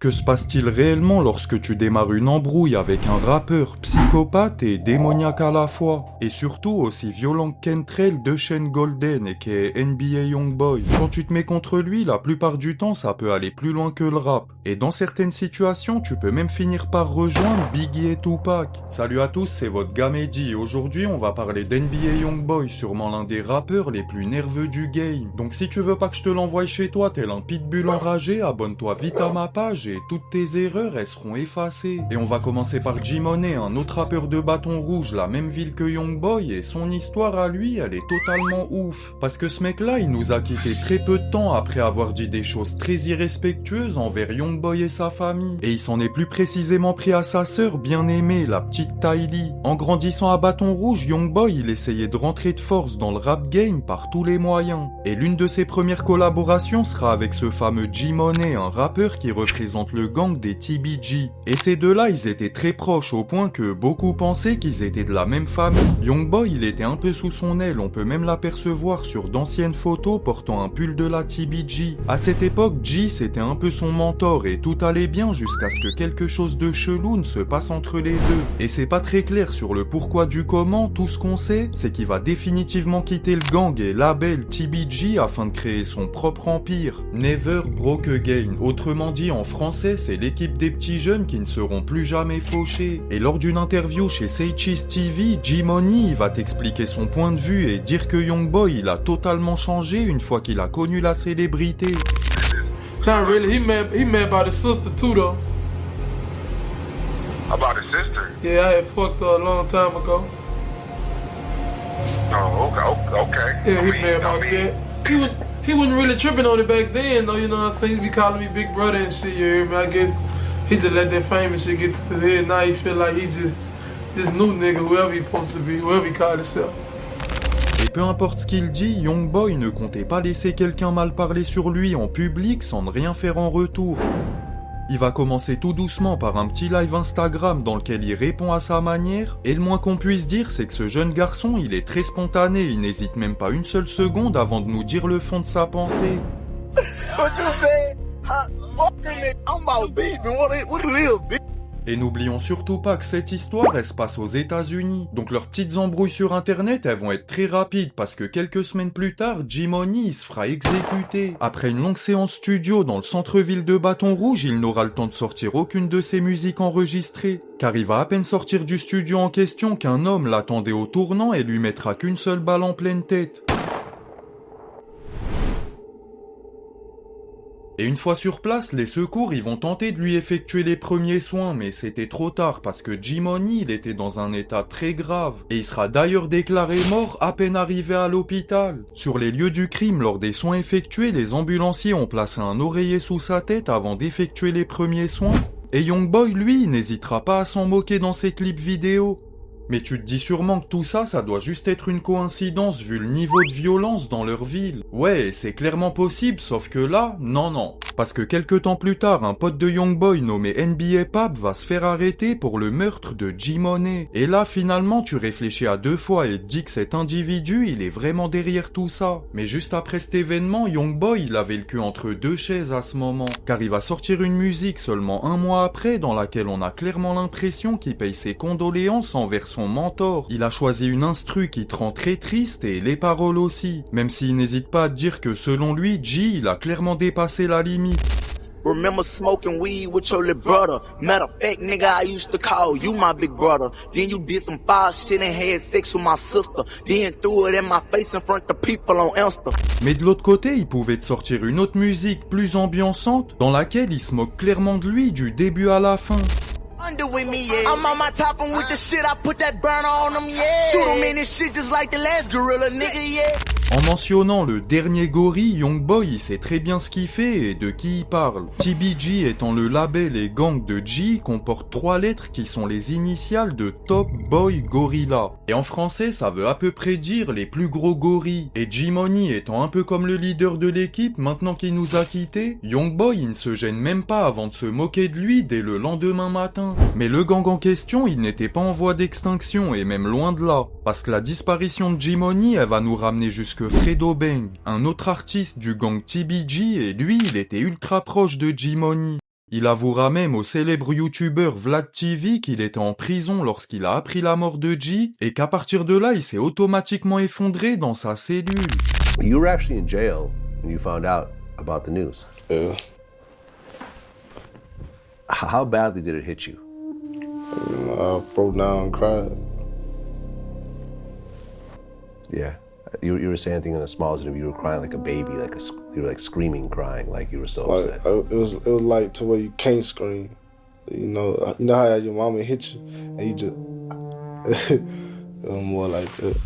Que se passe-t-il réellement lorsque tu démarres une embrouille avec un rappeur psychopathe et démoniaque à la fois? Et surtout aussi violent que Kentrell de Shane Golden et qui est NBA Youngboy. Quand tu te mets contre lui, la plupart du temps ça peut aller plus loin que le rap. Et dans certaines situations, tu peux même finir par rejoindre Biggie et Tupac. Salut à tous, c'est votre gars Mehdi. Aujourd'hui on va parler d'NBA Youngboy, sûrement l'un des rappeurs les plus nerveux du game. Donc si tu veux pas que je te l'envoie chez toi tel un pitbull enragé, abonne-toi vite à ma page et toutes tes erreurs elles seront effacées. Et on va commencer par G-Money, un autre rappeur de bâton rouge, la même ville que Youngboy, et son histoire à lui elle est totalement ouf. Parce que ce mec là il nous a quitté très peu de temps après avoir dit des choses très irrespectueuses envers Youngboy et sa famille. Et il s'en est plus précisément pris à sa sœur bien aimée, la petite Tylee. En grandissant à bâton rouge, Youngboy il essayait de rentrer de force dans le rap game par tous les moyens. Et l'une de ses premières collaborations sera avec ce fameux G-Money, un rappeur qui représente le gang des TBG. Et ces deux-là, ils étaient très proches au point que beaucoup pensaient qu'ils étaient de la même famille. Youngboy, il était un peu sous son aile, on peut même l'apercevoir sur d'anciennes photos portant un pull de la TBG. À cette époque, G c'était un peu son mentor et tout allait bien jusqu'à ce que quelque chose de chelou ne se passe entre les deux. Et c'est pas très clair sur le pourquoi du comment, tout ce qu'on sait, c'est qu'il va définitivement quitter le gang et label TBG afin de créer son propre empire. Never Broke Again. Autrement dit, en français, c'est l'équipe des petits jeunes qui ne seront plus jamais fauchés. Et lors d'une interview chez Say Cheese TV, G-Money il va t'expliquer son point de vue et dire que Youngboy il a totalement changé une fois qu'il a connu la célébrité. Not really. He mad about his sister too, though. About his sister? Yeah, I had fucked her a long time ago. Oh, okay. Yeah, he mad about that. He wasn't really tripping on it back then, though. You know what I'm saying? He be calling me big brother and shit. You hear me? I guess he just let that fame and shit get to his head. Now he feel like he just this new nigga, whoever he supposed to be, whoever he call himself. Et peu importe ce qu'il dit, Youngboy ne comptait pas laisser quelqu'un mal parler sur lui en public sans ne rien faire en retour. Il va commencer tout doucement par un petit live Instagram dans lequel il répond à sa manière, et le moins qu'on puisse dire c'est que ce jeune garçon il est très spontané, il n'hésite même pas une seule seconde avant de nous dire le fond de sa pensée. What you say? Fucking nigga, I'm about beefing. What it is, bitch? Et n'oublions surtout pas que cette histoire elle se passe aux États-Unis. Donc leurs petites embrouilles sur internet elles vont être très rapides parce que quelques semaines plus tard, G-Money il se fera exécuter. Après une longue séance studio dans le centre-ville de Bâton Rouge, il n'aura le temps de sortir aucune de ses musiques enregistrées. Car il va à peine sortir du studio en question qu'un homme l'attendait au tournant et lui mettra qu'une seule balle en pleine tête. Et une fois sur place, les secours ils vont tenter de lui effectuer les premiers soins, mais c'était trop tard parce que G-Money il était dans un état très grave. Et il sera d'ailleurs déclaré mort à peine arrivé à l'hôpital. Sur les lieux du crime, lors des soins effectués, les ambulanciers ont placé un oreiller sous sa tête avant d'effectuer les premiers soins. Et Youngboy lui, il n'hésitera pas à s'en moquer dans ses clips vidéo. Mais tu te dis sûrement que tout ça, ça doit juste être une coïncidence vu le niveau de violence dans leur ville. Ouais, c'est clairement possible, sauf que là, non. Parce que quelques temps plus tard, un pote de Youngboy nommé NBA Pap va se faire arrêter pour le meurtre de G-Money. Et là, finalement, tu réfléchis à deux fois et te dis que cet individu, il est vraiment derrière tout ça. Mais juste après cet événement, Youngboy, il avait le cul entre deux chaises à ce moment. Car il va sortir une musique seulement un mois après, dans laquelle on a clairement l'impression qu'il paye ses condoléances envers son mentor. Il a choisi une instru qui te rend très triste et les paroles aussi. Même s'il n'hésite pas à te dire que selon lui, G, il a clairement dépassé la limite. Remember smoking weed with your little brother. Matter of fact, nigga, I used to call you my big brother. Then you did some foul shit and had sex with my sister. Then threw it in my face in front of people on Insta. Mais de l'autre côté, il pouvait te sortir une autre musique plus ambiançante, dans laquelle il se moque clairement de lui du début à la fin. Under with me, yeah. I'm on my top and with the shit, I put that burner on them, yeah. Shoot them in this shit just like the last gorilla, nigga, yeah. En mentionnant le dernier gorille, Youngboy il sait très bien ce qu'il fait et de qui il parle. TBG étant le label et gang de G comporte 3 lettres qui sont les initiales de Top Boy Gorilla. Et en français ça veut à peu près dire les plus gros gorilles. Et G-Money étant un peu comme le leader de l'équipe maintenant qu'il nous a quittés, Youngboy il ne se gêne même pas avant de se moquer de lui dès le lendemain matin. Mais le gang en question il n'était pas en voie d'extinction et même loin de là. Parce que la disparition de G-Money elle va nous ramener jusque Fredo Bang, un autre artiste du gang TBG, et lui il était ultra proche de G-Money. Il avouera même au célèbre youtubeur Vlad TV qu'il était en prison lorsqu'il a appris la mort de G et qu'à partir de là, il s'est automatiquement effondré dans sa cellule. You were actually in jail when you found out about the news. Yeah. How badly did it hit you? I broke down and cried. Yeah. You were saying, I think in a small interview, you were crying like a baby, you were like screaming, crying, like you were so Like upset. it was like to where you can't scream. You know how your mama hit you and you just it was more like that.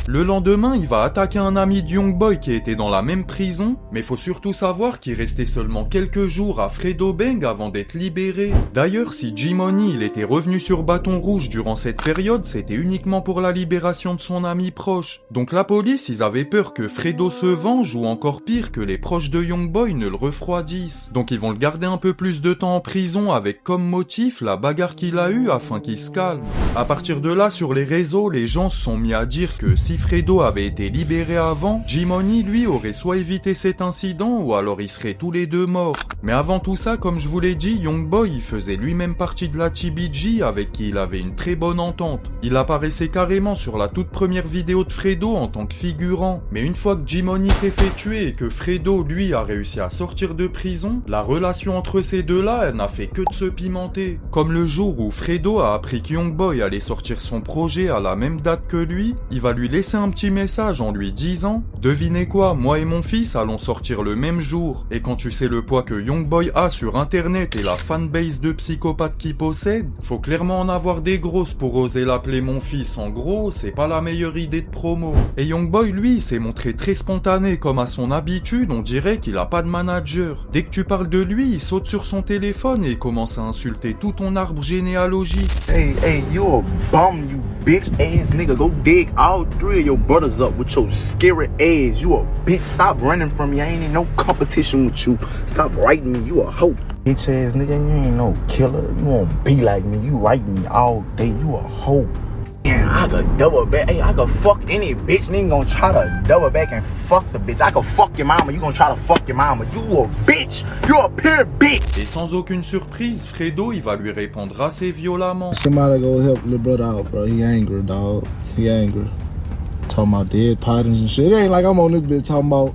Le lendemain, il va attaquer un ami de Youngboy qui était dans la même prison, mais faut surtout savoir qu'il restait seulement quelques jours à Fredo Bang avant d'être libéré. D'ailleurs, si G-Money il était revenu sur Bâton Rouge durant cette période, c'était uniquement pour la libération de son ami proche. Donc la police, ils avaient peur que Fredo se venge ou encore pire que les proches de Youngboy ne le refroidissent. Donc ils vont le garder un peu plus de temps en prison avec comme motif la bagarre qu'il a eue afin qu'il se calme. À partir de là, sur les réseaux, les gens se sont mis à dire que si Fredo avait été libéré avant, G-Money lui aurait soit évité cet incident ou alors ils seraient tous les deux morts. Mais avant tout ça, comme je vous l'ai dit, Youngboy il faisait lui-même partie de la TBG avec qui il avait une très bonne entente. Il apparaissait carrément sur la toute première vidéo de Fredo en tant que figurant. Mais une fois que G-Money s'est fait tuer et que Fredo lui a réussi à sortir de prison, la relation entre ces deux-là elle n'a fait que de se pimenter. Comme le jour où Fredo a appris que Youngboy allait sortir son projet à la même date que lui, il va lui laisser un petit message en lui disant « Devinez quoi, moi et mon fils allons sortir le même jour. Et quand tu sais le poids que Youngboy a sur internet et la fanbase de psychopathes qu'il possède, faut clairement en avoir des grosses pour oser l'appeler mon fils. En gros, c'est pas la meilleure idée de promo. » Et Youngboy, lui, s'est montré très spontané comme à son habitude, on dirait qu'il a pas de manager. Dès que tu parles de lui, il saute sur son téléphone et commence à insulter tout ton arbre généalogique. Hey, you a bum, you bitch ass nigga. Go dig all three of your brothers up with your scary ass. You a bitch. Stop running from me. I ain't in no competition with you. Stop writing me. You a hoe. Bitch ass nigga, you ain't no killer. You won't be like me. You write me all day. You a hoe. Yeah, I could double back. Hey, I could fuck any bitch. Nigga gonna try to double back and fuck the bitch. I could fuck your mama. You gonna try to fuck your mama. You a bitch. You a pure bitch. Et sans aucune surprise, Fredo, il va lui répondre assez violemment. Somebody go help little brother out, bro. He angry, dog. He angry. Talking about dead partners and shit. It ain't like I'm on this bitch talking about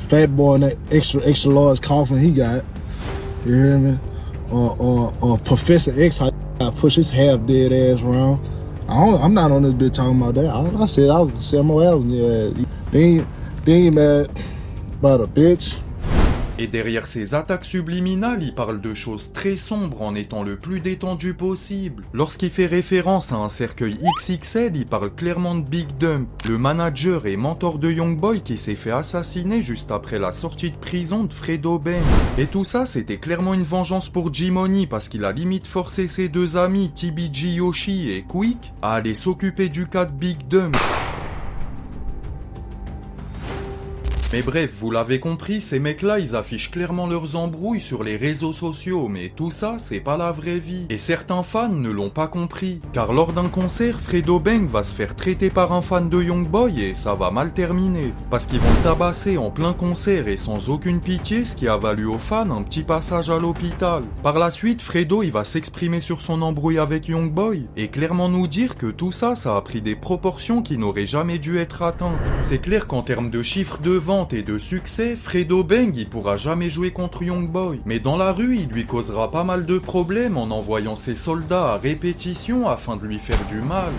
fat boy and that extra large coffin he got. You hear me? Or Professor X, how I push his half dead ass around. I'm not on this bitch talking about that. I said I was somewhere else in your ass. Then you mad about a bitch. Et derrière ces attaques subliminales, il parle de choses très sombres en étant le plus détendu possible. Lorsqu'il fait référence à un cercueil XXL, il parle clairement de Big Dump, le manager et mentor de Youngboy qui s'est fait assassiner juste après la sortie de prison de Fredo Bang. Et tout ça, c'était clairement une vengeance pour G-Money parce qu'il a limite forcé ses deux amis TBG Yoshi et Quick à aller s'occuper du cas de Big Dump. Mais bref, vous l'avez compris, ces mecs-là, ils affichent clairement leurs embrouilles sur les réseaux sociaux, mais tout ça, c'est pas la vraie vie. Et certains fans ne l'ont pas compris, car lors d'un concert, Fredo Bang va se faire traiter par un fan de Youngboy et ça va mal terminer. Parce qu'ils vont le tabasser en plein concert et sans aucune pitié, ce qui a valu aux fans un petit passage à l'hôpital. Par la suite, Fredo, il va s'exprimer sur son embrouille avec Youngboy, et clairement nous dire que tout ça, ça a pris des proportions qui n'auraient jamais dû être atteintes. C'est clair qu'en termes de chiffres de vente et de succès, Fredo Bang il pourra jamais jouer contre Youngboy. Mais dans la rue, il lui causera pas mal de problèmes en envoyant ses soldats à répétition afin de lui faire du mal.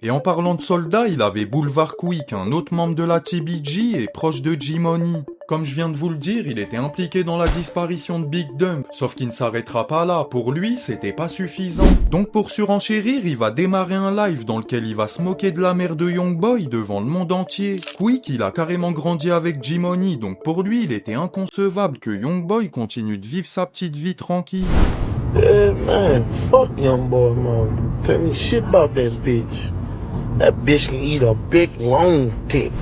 Et en parlant de soldats, il avait Boulevard Quick, un autre membre de la TBG et proche de G-Money. Comme je viens de vous le dire, il était impliqué dans la disparition de Big Dump, sauf qu'il ne s'arrêtera pas là, pour lui, c'était pas suffisant. Donc pour surenchérir, il va démarrer un live dans lequel il va se moquer de la mère de Youngboy devant le monde entier. Quick, il a carrément grandi avec G-Money, donc pour lui, il était inconcevable que Youngboy continue de vivre sa petite vie tranquille. Yeah, man, fuck Youngboy, man. Tell me shit about that bitch. That bitch can eat a big long dick.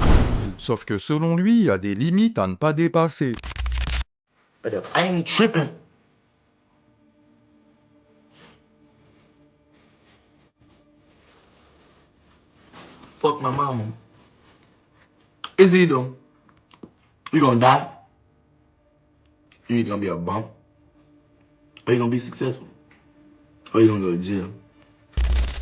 Sauf que selon lui, il y a des limites à ne pas dépasser. But if I ain't tripping, fuck my mama. It's either you gonna die You either gonna be a bum, or you gonna be successful, or you gonna go to jail.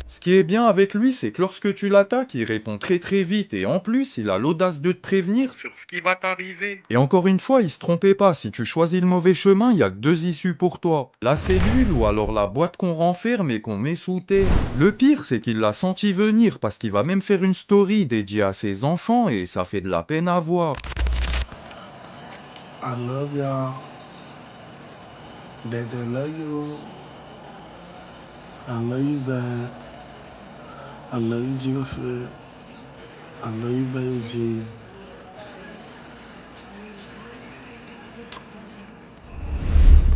Ce qui est bien avec lui, c'est que lorsque tu l'attaques, il répond très très vite et en plus, il a l'audace de te prévenir sur ce qui va t'arriver. Et encore une fois, il se trompait pas, si tu choisis le mauvais chemin, il y a que deux issues pour toi. La cellule ou alors la boîte qu'on renferme et qu'on met sous terre. Le pire, c'est qu'il l'a senti venir parce qu'il va même faire une story dédiée à ses enfants et ça fait de la peine à voir. I love y'all. They love you. I love you, Zach. I love you, Jigga Flip. I love you, baby Jesus.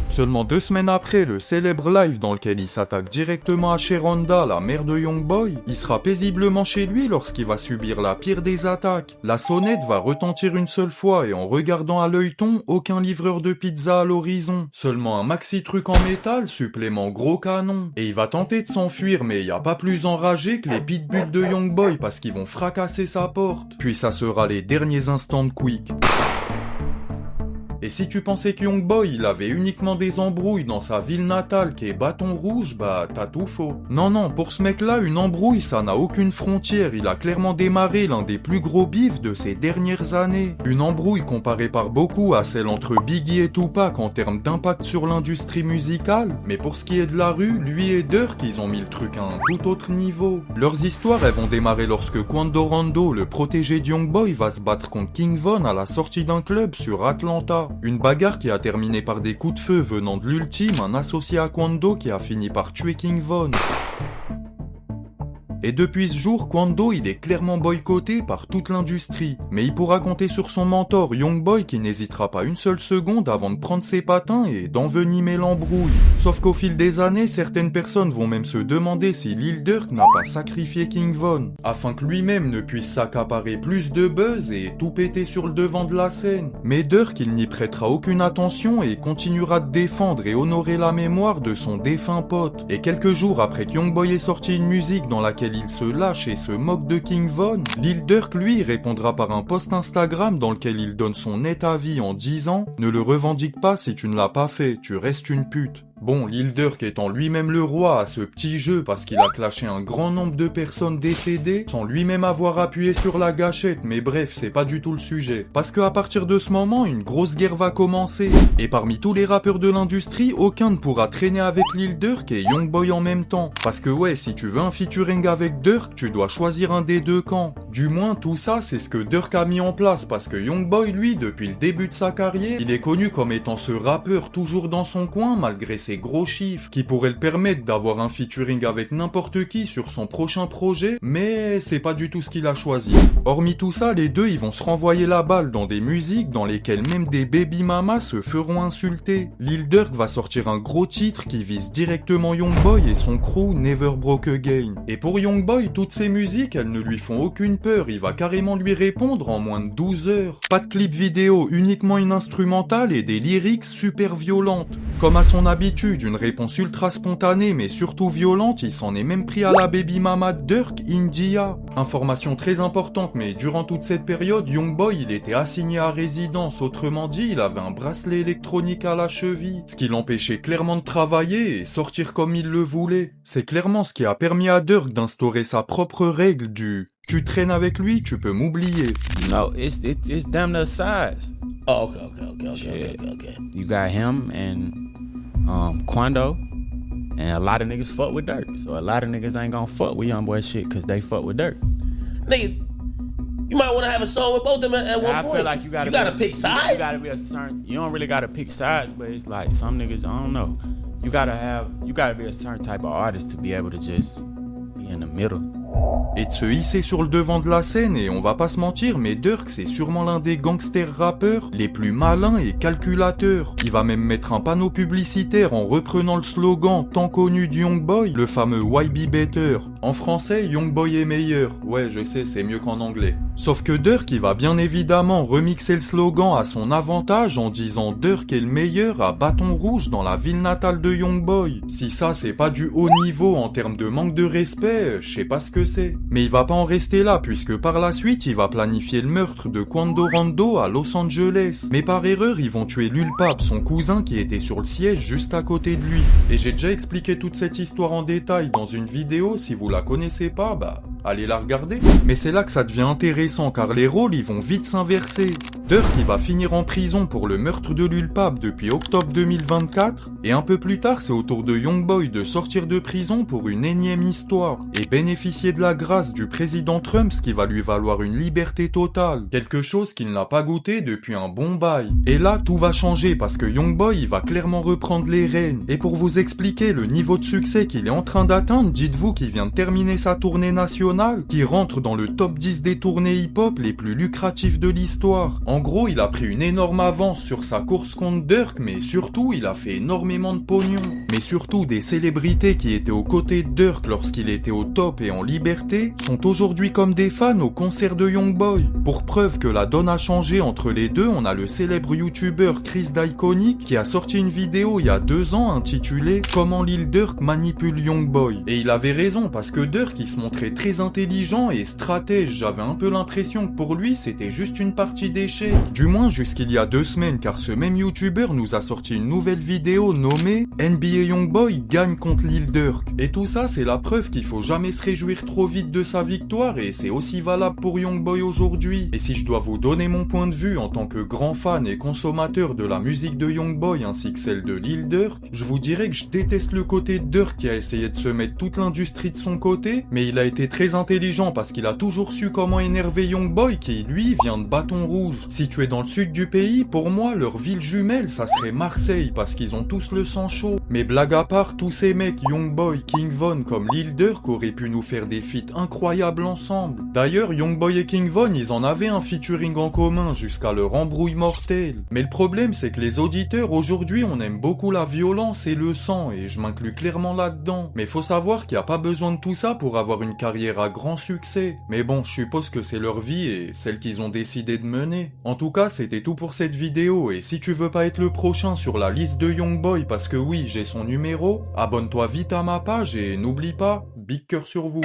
Seulement 2 semaines après le célèbre live dans lequel il s'attaque directement à Sharonda, la mère de Youngboy, il sera paisiblement chez lui lorsqu'il va subir la pire des attaques. La sonnette va retentir une seule fois et en regardant à l'œilleton, aucun livreur de pizza à l'horizon. Seulement un maxi truc en métal, supplément gros canon. Et il va tenter de s'enfuir mais y a pas plus enragé que les pitbulls de Youngboy parce qu'ils vont fracasser sa porte. Puis ça sera les derniers instants de Quick. Et si tu pensais que Youngboy il avait uniquement des embrouilles dans sa ville natale qui est Bâton Rouge, bah t'as tout faux. Non, pour ce mec là, une embrouille ça n'a aucune frontière, il a clairement démarré l'un des plus gros bifs de ces dernières années. Une embrouille comparée par beaucoup à celle entre Biggie et Tupac en termes d'impact sur l'industrie musicale, mais pour ce qui est de la rue, lui et Durk ils ont mis le truc à un tout autre niveau. Leurs histoires elles vont démarrer lorsque Quando Rondo, le protégé de Youngboy, va se battre contre King Von à la sortie d'un club sur Atlanta. Une bagarre qui a terminé par des coups de feu venant de l'ultime, un associé à Quando qui a fini par tuer King Von. Et depuis ce jour, Quando il est clairement boycotté par toute l'industrie. Mais il pourra compter sur son mentor Youngboy qui n'hésitera pas une seule seconde avant de prendre ses patins et d'envenimer l'embrouille. Sauf qu'au fil des années, certaines personnes vont même se demander si Lil Durk n'a pas sacrifié King Von, afin que lui-même ne puisse s'accaparer plus de buzz et tout péter sur le devant de la scène. Mais Durk il n'y prêtera aucune attention et continuera de défendre et honorer la mémoire de son défunt pote. Et quelques jours après que Youngboy ait sorti une musique dans laquelle il se lâche et se moque de King Von, Lil Durk lui répondra par un post Instagram dans lequel il donne son net avis en disant « Ne le revendique pas si tu ne l'as pas fait, tu restes une pute ». Bon, Lil Durk étant lui-même le roi à ce petit jeu parce qu'il a clashé un grand nombre de personnes décédées sans lui-même avoir appuyé sur la gâchette, mais bref, c'est pas du tout le sujet. Parce que à partir de ce moment, une grosse guerre va commencer. Et parmi tous les rappeurs de l'industrie, aucun ne pourra traîner avec Lil Durk et Youngboy en même temps. Parce que ouais, si tu veux un featuring avec Durk, tu dois choisir un des deux camps. Du moins, tout ça, c'est ce que Durk a mis en place parce que Youngboy, lui, depuis le début de sa carrière, il est connu comme étant ce rappeur toujours dans son coin malgré ses gros chiffres qui pourraient le permettre d'avoir un featuring avec n'importe qui sur son prochain projet, mais c'est pas du tout ce qu'il a choisi. Hormis tout ça, les deux ils vont se renvoyer la balle dans des musiques dans lesquelles même des baby mamas se feront insulter. Lil Durk va sortir un gros titre qui vise directement Youngboy et son crew Never Broke Again. Et pour Youngboy, toutes ces musiques elles ne lui font aucune peur, il va carrément lui répondre en moins de 12 heures. Pas de clip vidéo, uniquement une instrumentale et des lyrics super violentes. Comme à son habitude, d'une réponse ultra spontanée mais surtout violente, il s'en est même pris à la baby mama de Durk, India. Information très importante, mais durant toute cette période, Youngboy il était assigné à résidence, autrement dit il avait un bracelet électronique à la cheville, ce qui l'empêchait clairement de travailler et sortir comme il le voulait. C'est clairement ce qui a permis à Durk d'instaurer sa propre règle du « tu traînes avec lui, tu peux m'oublier ». No, it's damn near size. Oh, okay. You got him and Quando, and a lot of niggas fuck with Durk. So a lot of niggas ain't gonna fuck with Youngboy shit cause they fuck with Durk. Nigga, you might want to have a song with both of them at one point. I feel like you gotta pick sides. You gotta be a certain. You don't really gotta pick sides, but it's like some niggas. I don't know. You gotta be a certain type of artist to be able to just be in the middle. Et de se hisser sur le devant de la scène, et on va pas se mentir, mais Durk c'est sûrement l'un des gangsters rappeurs les plus malins et calculateurs. Il va même mettre un panneau publicitaire en reprenant le slogan tant connu de Youngboy, le fameux YB Better. En français, Youngboy est meilleur. Ouais, je sais, c'est mieux qu'en anglais. Sauf que Durk, il va bien évidemment remixer le slogan à son avantage en disant Durk est le meilleur à bâton rouge dans la ville natale de Youngboy. Si ça, c'est pas du haut niveau en termes de manque de respect, je sais pas ce que c'est. Mais il va pas en rester là, puisque par la suite, il va planifier le meurtre de Quando Rondo à Los Angeles. Mais par erreur, ils vont tuer Lil Pap, son cousin qui était sur le siège juste à côté de lui. Et j'ai déjà expliqué toute cette histoire en détail dans une vidéo, si vous la connaissez pas, bah... allez la regarder. Mais c'est là que ça devient intéressant car les rôles ils vont vite s'inverser. Durk il va finir en prison pour le meurtre de Lil Pap depuis octobre 2024 et un peu plus tard c'est au tour de Youngboy de sortir de prison pour une énième histoire et bénéficier de la grâce du président Trump, ce qui va lui valoir une liberté totale, quelque chose qu'il n'a pas goûté depuis un bon bail. Et là tout va changer parce que Youngboy il va clairement reprendre les rênes. Et pour vous expliquer le niveau de succès qu'il est en train d'atteindre, dites-vous qu'il vient de terminer sa tournée nationale qui rentre dans le top 10 des tournées hip-hop les plus lucratifs de l'histoire. En gros, il a pris une énorme avance sur sa course contre Durk, mais surtout, il a fait énormément de pognon. Mais surtout, des célébrités qui étaient aux côtés de Durk lorsqu'il était au top et en liberté sont aujourd'hui comme des fans au concert de Youngboy. Pour preuve que la donne a changé entre les deux, on a le célèbre youtubeur Chris d'Iconic qui a sorti une vidéo il y a 2 ans intitulée « Comment Lil Durk manipule Youngboy ». Et il avait raison parce que Durk il se montrait très intelligent et stratège. J'avais un peu l'impression que pour lui c'était juste une partie d'échecs. Du moins jusqu'il y a 2 semaines car ce même youtubeur nous a sorti une nouvelle vidéo nommée NBA Youngboy gagne contre Lil Durk. Et tout ça c'est la preuve qu'il faut jamais se réjouir trop vite de sa victoire et c'est aussi valable pour Youngboy aujourd'hui. Et si je dois vous donner mon point de vue en tant que grand fan et consommateur de la musique de Youngboy ainsi que celle de Lil Durk, je vous dirais que je déteste le côté de Durk qui a essayé de se mettre toute l'industrie de son côté, mais il a été très intelligent parce qu'il a toujours su comment énerver Youngboy qui lui vient de Bâton Rouge. Situé dans le sud du pays, pour moi leur ville jumelle ça serait Marseille parce qu'ils ont tous le sang chaud. Mais blague à part, tous ces mecs Youngboy, King Von comme Lil Durk auraient pu nous faire des feats incroyables ensemble. D'ailleurs Youngboy et King Von ils en avaient un featuring en commun jusqu'à leur embrouille mortelle. Mais le problème c'est que les auditeurs aujourd'hui on aime beaucoup la violence et le sang et je m'inclus clairement là-dedans. Mais faut savoir qu'il n'y a pas besoin de tout ça pour avoir une carrière à grand succès. Mais bon, je suppose que c'est leur vie et celle qu'ils ont décidé de mener. En tout cas, c'était tout pour cette vidéo et si tu veux pas être le prochain sur la liste de Youngboy parce que oui, j'ai son numéro, abonne-toi vite à ma page et n'oublie pas, big cœur sur vous.